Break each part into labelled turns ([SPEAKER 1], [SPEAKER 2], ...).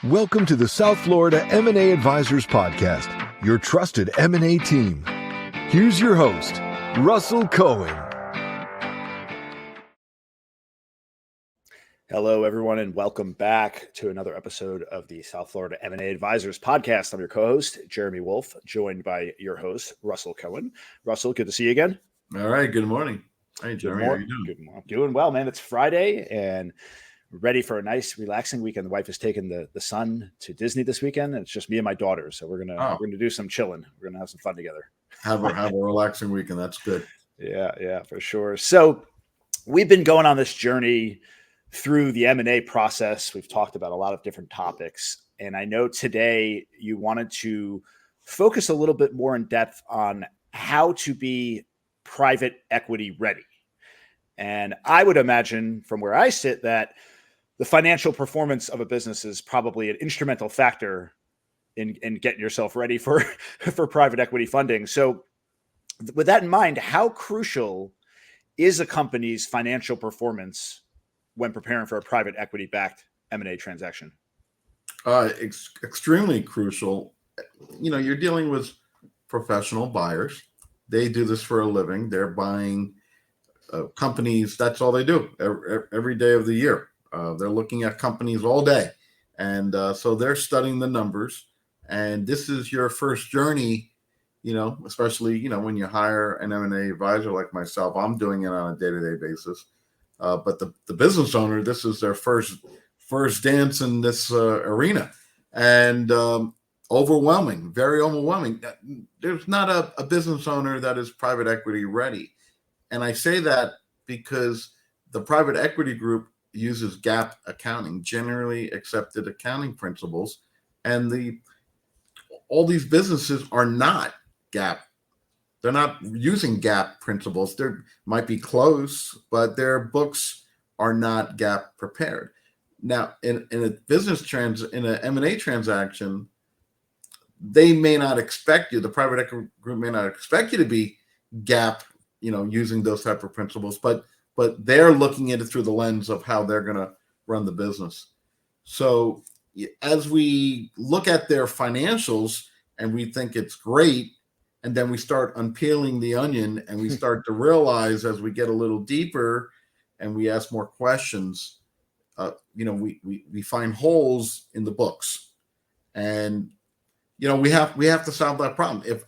[SPEAKER 1] Welcome to the South Florida M&A Advisors Podcast, your trusted M&A team. Here's your host, Russell Cohen.
[SPEAKER 2] Hello, everyone, and welcome back to another episode of the South Florida M&A Advisors Podcast. I'm your co-host, Jeremy Wolf, joined by your host, Russell Cohen. Russell, good to see you again.
[SPEAKER 3] All right, good morning. Hey, Jeremy, how are you doing?
[SPEAKER 2] Good morning. Doing well, man. It's Friday, and we're ready for a nice, relaxing weekend. The wife has taken the son to Disney this weekend, and it's just me and my daughter. So we're gonna do some chilling. We're gonna have some fun together.
[SPEAKER 3] Have a relaxing weekend. That's good.
[SPEAKER 2] Yeah, for sure. So we've been going on this journey through the M&A process. We've talked about a lot of different topics, and I know today you wanted to focus a little bit more in depth on how to be private equity ready. And I would imagine from where I sit that the financial performance of a business is probably an instrumental factor in getting yourself ready for private equity funding. So with that in mind, how crucial is a company's financial performance when preparing for a private equity-backed M&A transaction?
[SPEAKER 3] Extremely crucial. You know, you're dealing with professional buyers. They do this for a living. They're buying companies. That's all they do every day of the year. They're looking at companies all day. And so they're studying the numbers. And this is your first journey, you know, especially, you know, when you hire an M&A advisor like myself. I'm doing it on a day-to-day basis. But the business owner, this is their first dance in this arena. And overwhelming, very overwhelming. There's not a business owner that is private equity ready. And I say that because the private equity group uses GAAP accounting, generally accepted accounting principles, and all these businesses are not GAAP. They're not using GAAP principles. They might be close, but their books are not GAAP prepared. Now, in a in an M&A transaction, they may not expect you. The private equity group may not expect you to be GAAP, you know, using those type of principles, but they're looking at it through the lens of how they're going to run the business. So as we look at their financials and we think it's great, and then we start unpeeling the onion and we start to realize as we get a little deeper and we ask more questions, you know, we find holes in the books. And, you know, we have to solve that problem. If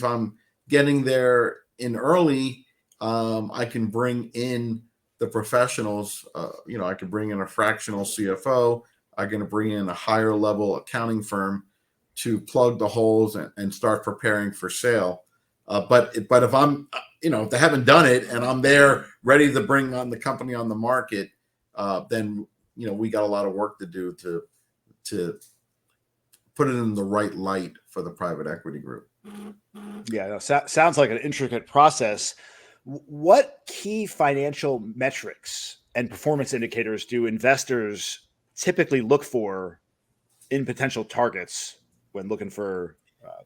[SPEAKER 3] I'm getting there in early, I can bring in the professionals. You know, I can bring in a fractional CFO. I'm going to bring in a higher level accounting firm to plug the holes and start preparing for sale. But if I'm, you know, if they haven't done it and I'm there ready to bring on the company on the market, then, you know, we got a lot of work to do to put it in the right light for the private equity group.
[SPEAKER 2] Yeah, sounds like an intricate process. What key financial metrics and performance indicators do investors typically look for in potential targets when looking for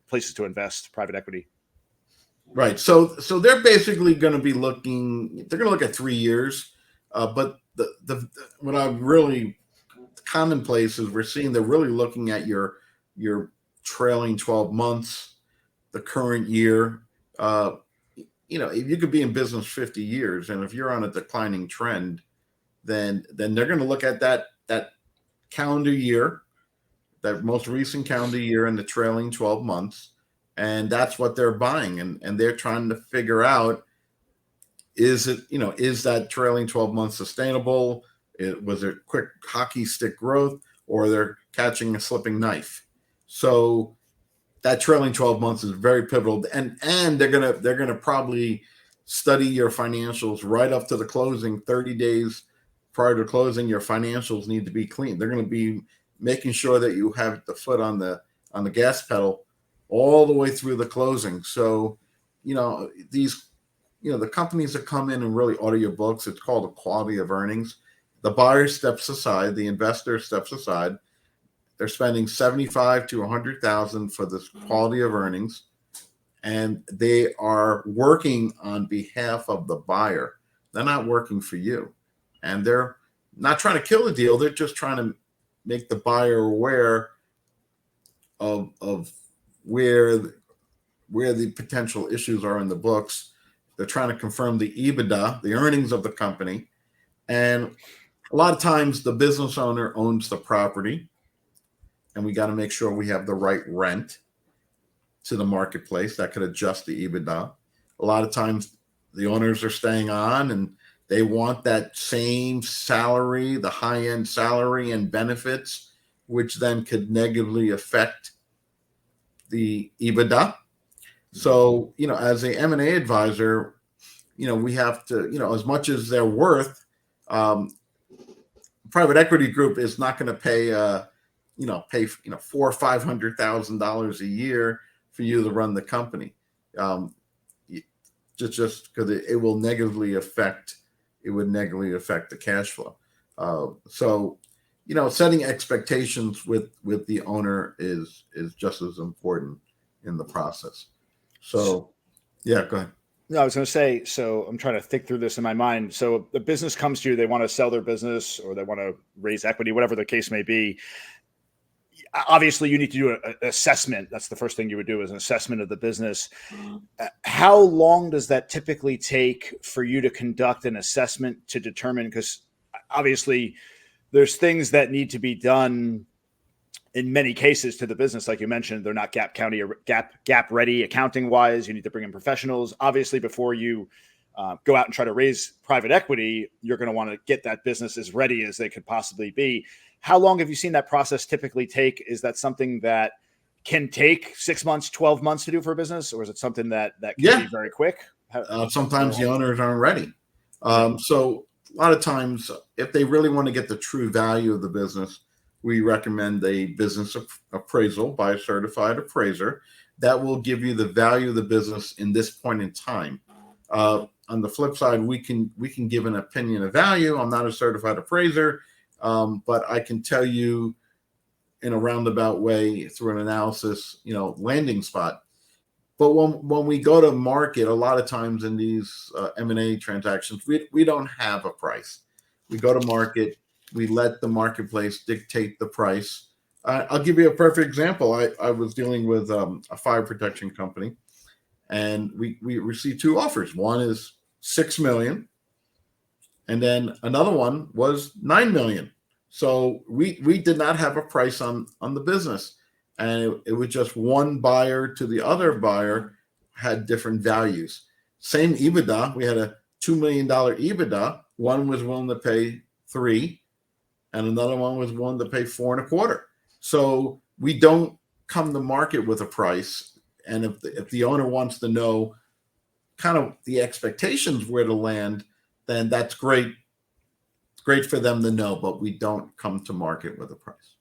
[SPEAKER 2] places to invest private equity?
[SPEAKER 3] Right. So they're basically going to be looking. They're going to look at 3 years. But the what I'm really commonplace is we're seeing they're really looking at your trailing 12 months, the current year. You know, if you could be in business 50 years, and if you're on a declining trend, then they're going to look at that calendar year, that most recent calendar year in the trailing 12 months, and that's what they're buying, and they're trying to figure out, is that trailing 12 months sustainable? Was it quick hockey stick growth, or they're catching a slipping knife? So that trailing 12 months is very pivotal, and they're gonna probably study your financials right up to the closing. 30 days prior to closing, your financials need to be clean. They're going to be making sure that you have the foot on the gas pedal all the way through the closing. So, you know, the companies that come in and really audit your books, it's called the quality of earnings. The buyer steps aside, the investor steps aside. They're spending $75,000 to $100,000 for this quality of earnings, and they are working on behalf of the buyer. They're not working for you, and they're not trying to kill the deal. They're just trying to make the buyer aware of where the potential issues are in the books. They're trying to confirm the EBITDA, the earnings of the company. And a lot of times the business owner owns the property, and we got to make sure we have the right rent to the marketplace that could adjust the EBITDA. A lot of times the owners are staying on and they want that same salary, the high-end salary and benefits, which then could negatively affect the EBITDA. So, as a M&A advisor, we have to, as much as they're worth, private equity group is not going to pay, $400,000 or $500,000 a year for you to run the company. Just because it would negatively affect the cash flow. So, setting expectations with the owner is just as important in the process. So, yeah, go ahead.
[SPEAKER 2] No, I was going to say, so I'm trying to think through this in my mind. So the business comes to you, they want to sell their business or they want to raise equity, whatever the case may be. Obviously, you need to do an assessment. That's the first thing you would do, is an assessment of the business. How long does that typically take for you to conduct an assessment to determine? Because obviously, there's things that need to be done in many cases to the business. Like you mentioned, they're not GAAP ready accounting wise. You need to bring in professionals. Obviously, before you go out and try to raise private equity, you're going to want to get that business as ready as they could possibly be. How long have you seen that process typically take? Is that something that can take 6 months, 12 months to do for a business? Or is it something that can be very quick?
[SPEAKER 3] Sometimes the owners aren't ready. So a lot of times, if they really want to get the true value of the business, we recommend a business appraisal by a certified appraiser that will give you the value of the business in this point in time. On the flip side, we can give an opinion of value. I'm not a certified appraiser, but I can tell you in a roundabout way through an analysis, landing spot. But when we go to market, a lot of times in these M&A transactions, we don't have a price. We go to market. We let the marketplace dictate the price. I'll give you a perfect example. I was dealing with a fire protection company, and we received two offers. One is $6 million, and then another one was $9 million. So we did not have a price on the business, and it was just one buyer to the other buyer had different values. Same EBITDA. We had a $2 million EBITDA. One was willing to pay $3 million. And another one was willing to pay $4.25 million. So we don't come to market with a price. And if the owner wants to know kind of the expectations where to land, then that's great. It's great for them to know, but we don't come to market with a price.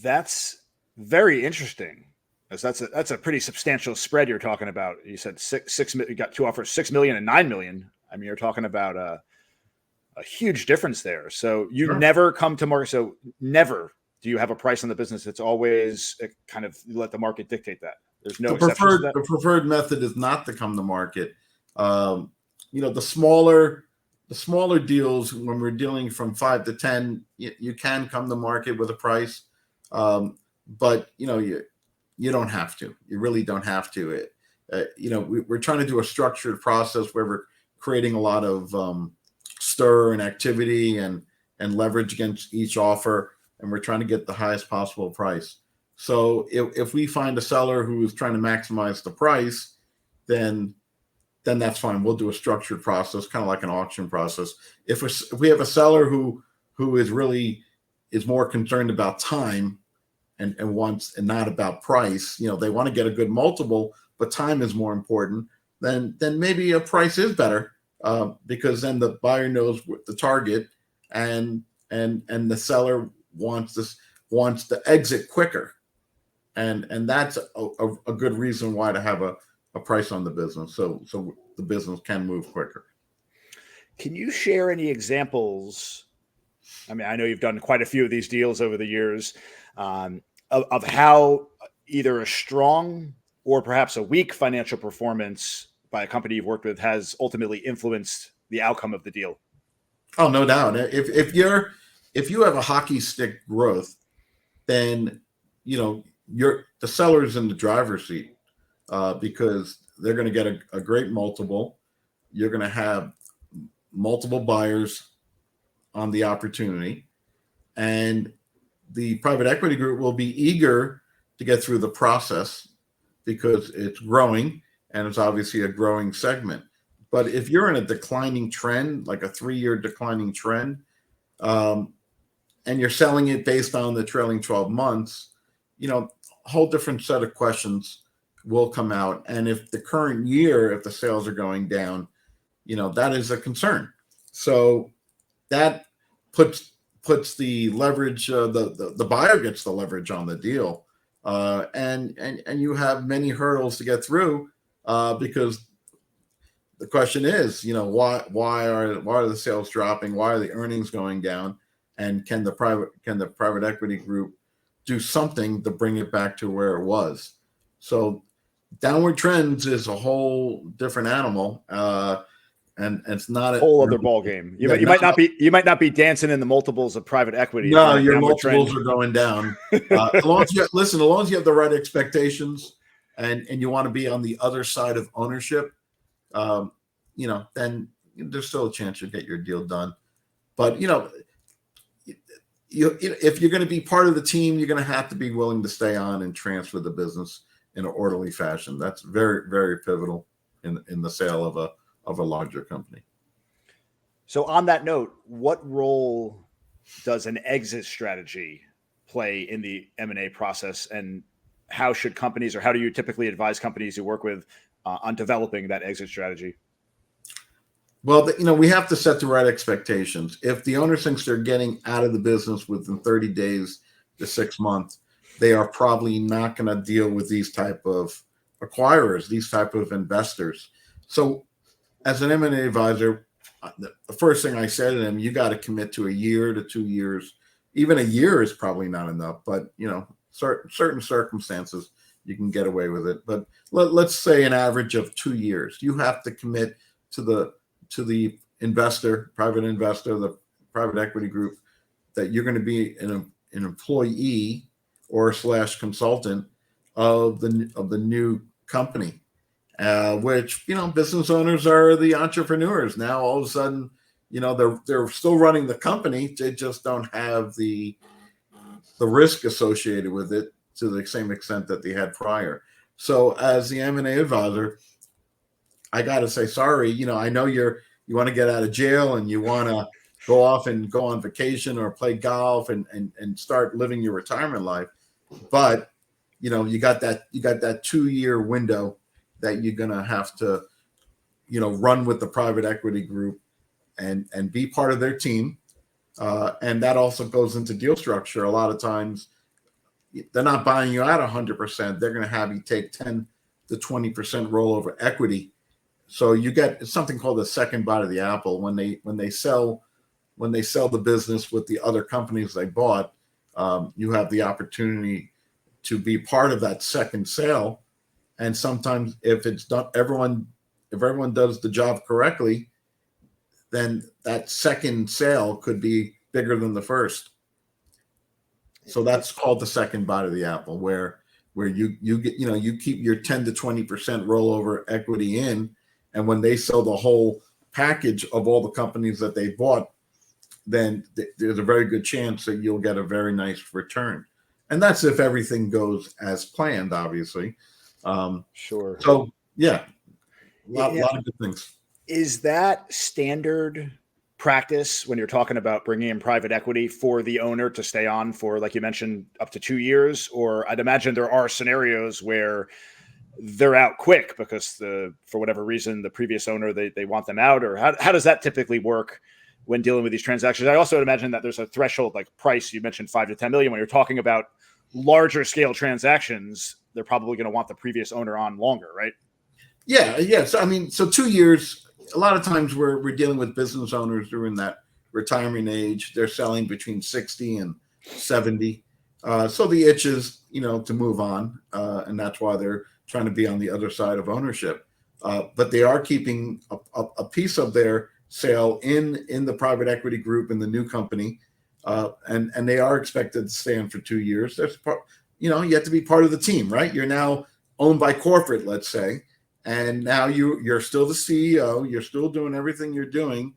[SPEAKER 2] That's very interesting. That's a pretty substantial spread you're talking about. You said you got two offers, $6 million and $9 million. I mean, you're talking about a huge difference there. So you never come to market. So never do you have a price on the business. It's always kind of let the market dictate that. There's no exceptions to that.
[SPEAKER 3] The preferred method is not to come to market. The smaller deals, when we're dealing from 5 to 10, you can come to market with a price. But you don't have to. You really don't have to. We're trying to do a structured process where we're creating a lot of stir and activity and leverage against each offer, and we're trying to get the highest possible price. So if we find a seller who is trying to maximize the price, then that's fine. We'll do a structured process, kind of like an auction process. If we have a seller who is more concerned about time and not about price, they want to get a good multiple, but time is more important, then maybe a price is better. Because then the buyer knows what the target, and the seller wants to exit quicker, and that's a good reason why to have a price on the business, so the business can move quicker.
[SPEAKER 2] Can you share any examples? I mean, I know you've done quite a few of these deals over the years, of how either a strong or perhaps a weak financial performance by a company you've worked with has ultimately influenced the outcome of the deal.
[SPEAKER 3] Oh, no doubt. If if you have a hockey stick growth, then the seller's in the driver's seat because they're going to get a great multiple. You're going to have multiple buyers on the opportunity, and the private equity group will be eager to get through the process because it's growing and it's obviously a growing segment. But if you're in a declining trend, like a 3-year declining trend, and you're selling it based on the trailing 12 months, a whole different set of questions will come out. And if the current year, if the sales are going down, that is a concern. So that puts the leverage, the buyer gets the leverage on the deal. And you have many hurdles to get through because the question is, why are the sales dropping? Why are the earnings going down? And can the private equity group do something to bring it back to where it was? So downward trends is a whole different animal, and it's not
[SPEAKER 2] a whole other ball game. You might not be dancing in the multiples of private equity.
[SPEAKER 3] No, your multiples are going down. As long as you have the right expectations, and you want to be on the other side of ownership, then there's still a chance you'll get your deal done. But if you're going to be part of the team, you're going to have to be willing to stay on and transfer the business in an orderly fashion. That's very, very pivotal in the sale of a larger company.
[SPEAKER 2] So on that note, what role does an exit strategy play in the M&A process, and how should companies, or how do you typically advise companies you work with on developing that exit strategy?
[SPEAKER 3] Well, we have to set the right expectations. If the owner thinks they're getting out of the business within 30 days to 6 months, they are probably not going to deal with these type of acquirers, these type of investors. So as an M&A advisor, the first thing I say to them, you got to commit to a year to 2 years. Even a year is probably not enough, but certain circumstances you can get away with it. But let's say an average of 2 years. You have to commit to the investor, private investor, the private equity group, that you're going to be an employee or / consultant of the new company. Which business owners are the entrepreneurs now. All of a sudden, they're still running the company. They just don't have the risk associated with it to the same extent that they had prior. So as the M&A advisor, I got to say, sorry, I know you want to get out of jail and you want to go off and go on vacation or play golf and start living your retirement life, but you got that 2-year window that you're going to have to, run with the private equity group and be part of their team. And that also goes into deal structure. A lot of times they're not buying you out 100%. They're going to have you take 10 to 20% rollover equity. So you get something called the second bite of the apple. When they sell the business with the other companies they bought, you have the opportunity to be part of that second sale. And sometimes if it's done, if everyone does the job correctly, then that second sale could be bigger than the first. So that's called the second bite of the apple, where you get, you keep your 10 to 20% rollover equity in, and when they sell the whole package of all the companies that they bought, then there's a very good chance that you'll get a very nice return. And that's if everything goes as planned, obviously.
[SPEAKER 2] Sure.
[SPEAKER 3] So yeah, a lot of good things.
[SPEAKER 2] Is that standard practice when you're talking about bringing in private equity for the owner to stay on for, like you mentioned, up to 2 years? Or I'd imagine there are scenarios where they're out quick because for whatever reason, the previous owner, they want them out, or how does that typically work when dealing with these transactions? I also would imagine that there's a threshold, like price. You mentioned 5 to 10 million. When you're talking about larger scale transactions, they're probably going to want the previous owner on longer, right?
[SPEAKER 3] Yeah. Yes. I mean, so 2 years, a lot of times we're dealing with business owners during that retirement age. They're selling between 60 and 70. So the itch is, to move on. And that's why they're trying to be on the other side of ownership. But they are keeping a piece of their sale in the private equity group in the new company. and they are expected to stay on for 2 years. There's you have to be part of the team, right? You're now owned by corporate, let's say, and now you're still the CEO. You're still doing everything you're doing.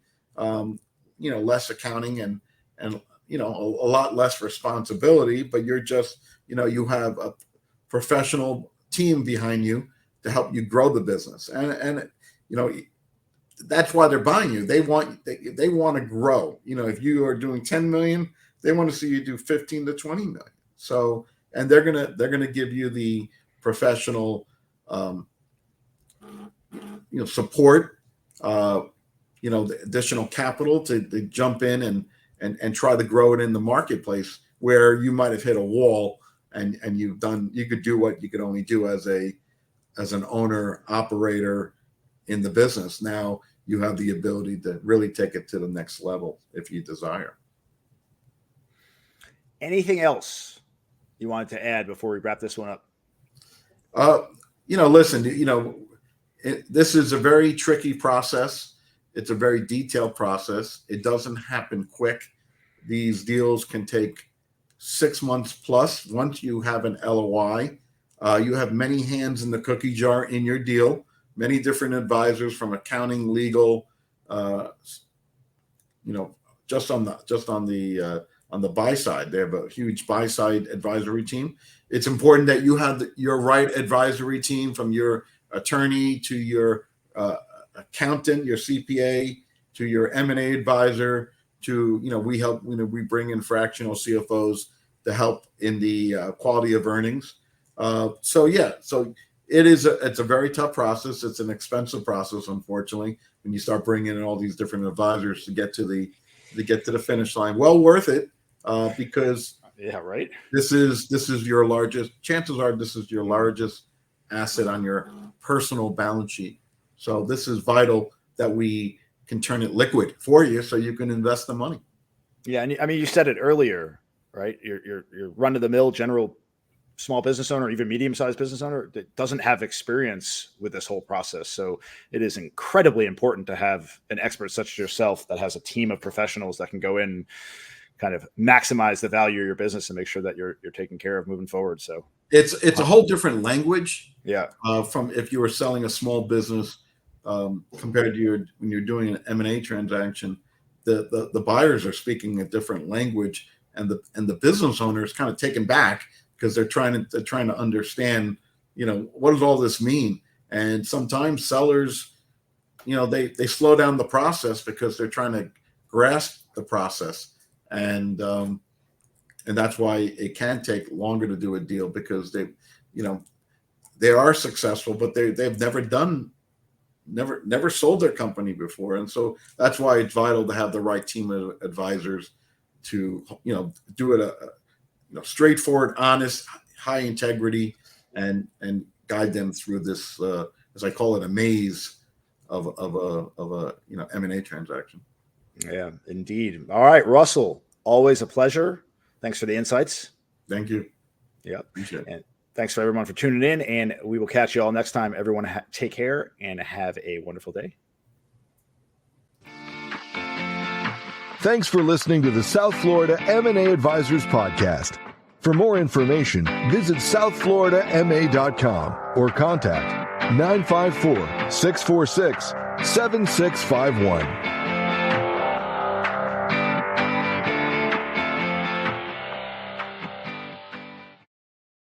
[SPEAKER 3] Less accounting and a lot less responsibility, but you're just you have a professional team behind you to help you grow the business, and that's why they're buying you. They want to grow. If you are doing 10 million, they want to see you do 15 to 20 million. So, and they're gonna give you the professional, support, the additional capital to jump in and try to grow it in the marketplace where you might have hit a wall and you could do what you could only do as an owner operator in the business. Now you have the ability to really take it to the next level if you desire.
[SPEAKER 2] Anything else you wanted to add before we wrap this one up?
[SPEAKER 3] Listen, this is a very tricky process. It's a very detailed process. It doesn't happen quick. These deals can take 6 months plus. Once you have an LOI, you have many hands in the cookie jar in your deal, many different advisors from accounting, legal, just on the buy side. They have a huge buy side advisory team. It's important that you have your right advisory team, from your attorney to your accountant, your CPA, to your M&A advisor, to we bring in fractional CFOs to help in the quality of earnings. So it's a very tough process. It's an expensive process, unfortunately, when you start bringing in all these different advisors to get to the finish line. Well worth it, because
[SPEAKER 2] right.
[SPEAKER 3] This is your largest. Chances are this is your largest asset on your personal balance sheet. So this is vital that we can turn it liquid for you, so you can invest the money.
[SPEAKER 2] Yeah, and I mean, you said it earlier, right? You're run-of-the-mill general small business owner, even medium-sized business owner that doesn't have experience with this whole process. So it is incredibly important to have an expert such as yourself that has a team of professionals that can go in, kind of maximize the value of your business and make sure that you're taken care of moving forward. So
[SPEAKER 3] it's a whole different language.
[SPEAKER 2] Yeah.
[SPEAKER 3] From if you were selling a small business compared to when you're doing an M&A transaction, the buyers are speaking a different language, and the business owner is kind of taken back because they're trying to understand, what does all this mean? And sometimes sellers, they slow down the process because they're trying to grasp the process, and that's why it can take longer to do a deal, because they are successful, but they've never sold their company before, and so that's why it's vital to have the right team of advisors to do it straightforward, honest, high integrity, and guide them through this, as I call it, a maze of a M&A transaction.
[SPEAKER 2] Yeah, indeed. All right, Russell, always a pleasure. Thanks for the insights.
[SPEAKER 3] Thank you.
[SPEAKER 2] Yeah,
[SPEAKER 3] appreciate it.
[SPEAKER 2] And thanks for everyone for tuning in, and we will catch you all next time. Everyone, take care and have a wonderful day.
[SPEAKER 1] Thanks for listening to the South Florida M&A Advisors podcast. For more information, visit southfloridama.com or contact 954-646-7651.